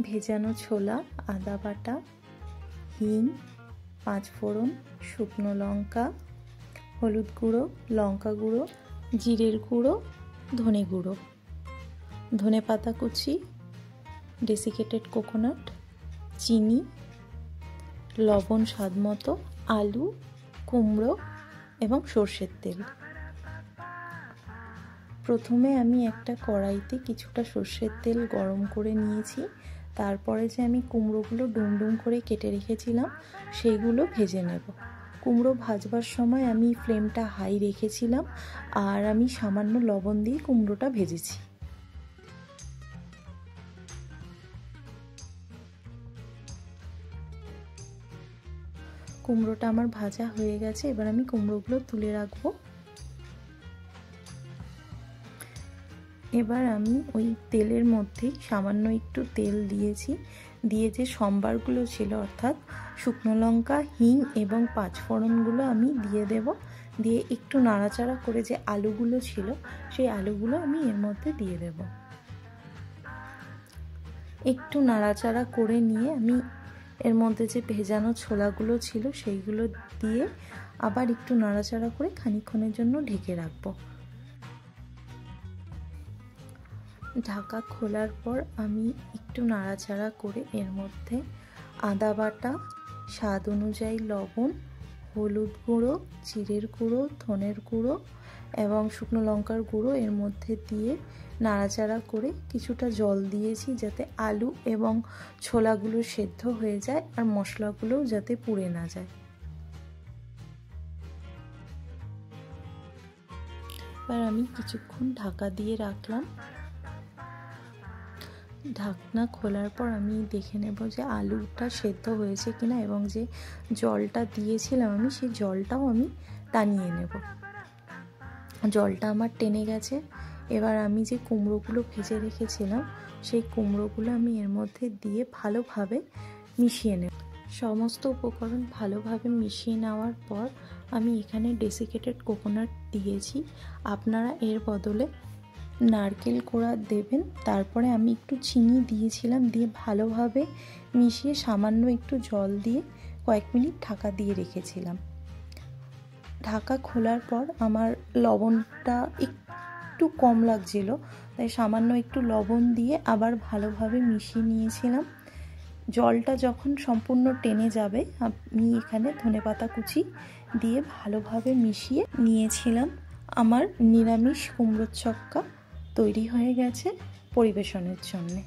ভেজানো ছোলা, আদা বাটা, হিং, 5 ফোড়ন, শুকনো লঙ্কা, হলুদ গুঁড়ো, লঙ্কা গুঁড়ো, জিরের গুঁড়ো, ধনে গুঁড়ো, ধনে পাতা কুচি, ডেসিকেটেড কোকোনাট, চিনি, লবণ স্বাদ মতো, আলু, কুমড়ো এবং সর্ষের তেল। প্রথমে আমি একটা কড়াইতে কিছুটা সর্ষের তেল গরম করে নিয়েছি। তারপরে যে আমি কুমড়োগুলো ডুমডুম করে কেটে রেখেছিলাম সেইগুলো ভেজে নেব। কুমড়ো ভাজবার সময় আমি ফ্লেমটা হাই রেখেছিলাম আর আমি সামান্য লবণ দিয়ে কুমড়োটা ভেজেছি। কুমড়োটা আমার ভাজা হয়ে গেছে, এবার আমি কুমড়োগুলো তুলে রাখবো। এবার আমি ওই তেলের মধ্যে সামান্য একটু তেল দিয়েছি, দিয়ে যে সম্বারগুলো ছিল অর্থাৎ শুকনো লঙ্কা, হিং এবং 5 ফোড়নগুলো আমি দিয়ে দেব। দিয়ে একটু নাড়াচাড়া করে যে আলুগুলো ছিল সেই আলুগুলো আমি এর মধ্যে দিয়ে দেব। একটু নাড়াচাড়া করে নিয়ে আমি এর মধ্যে যে ভেজানো ছোলাগুলো ছিল সেইগুলো দিয়ে আবার একটু নাড়াচাড়া করে খানিকক্ষণের জন্য ঢেকে রাখবো। ঢাকা খোলার পর আমি একটু নাড়াচাড়া করে এর মধ্যে আদা বাটা, স্বাদ অনুযায়ী লবণ, হলুদ গুঁড়ো, জিরের গুঁড়ো, ধনের গুঁড়ো এবং শুকনো লঙ্কার গুঁড়ো এর মধ্যে দিয়ে নাড়াচাড়া করে কিছুটা জল দিয়েছি যাতে আলু এবং ছোলাগুলো সেদ্ধ হয়ে যায় আর মশলাগুলোও যাতে পুড়ে না যায়। এবার আমি কিছুক্ষণ ঢাকা দিয়ে রাখলাম। ঢাকনা খোলার পর আমি দেখে নেব যে আলুটা সেদ্ধ হয়েছে কিনা এবং যে জলটা দিয়েছিলাম আমি সেই জলটাও আমি টানিয়ে নেব। জলটা আমার টেনে গেছে। এবার আমি যে কুমড়োগুলো ভেজে রেখেছিলাম সেই কুমড়োগুলো আমি এর মধ্যে দিয়ে ভালোভাবে মিশিয়ে নেব। সমস্ত উপকরণ ভালোভাবে মিশিয়ে নেওয়ার পর আমি এখানে ডেসিকেটেড কোকোনাট দিয়েছি। আপনারা এর বদলে নারকেল কোড়া দেবেন। তারপরে আমি একটু চিনি দিয়েছিলাম, দিয়ে ভালোভাবে মিশিয়ে সামান্য একটু জল দিয়ে কয়েক মিনিট ঢাকা দিয়ে রেখেছিলাম। ঢাকা খোলার পর আমার লবণটা একটু কম লাগছিল, তাই সামান্য একটু লবণ দিয়ে আবার ভালোভাবে মিশিয়ে নিয়েছিলাম। জলটা যখন সম্পূর্ণ টেনে যাবে আমি এখানে ধনেপাতা কুচি দিয়ে ভালোভাবে মিশিয়ে নিয়েছিলাম। আমার নিরামিষ কুমড়োর চক্কা তৈরি হয়ে গেছে পরিবেশনের জন্যে।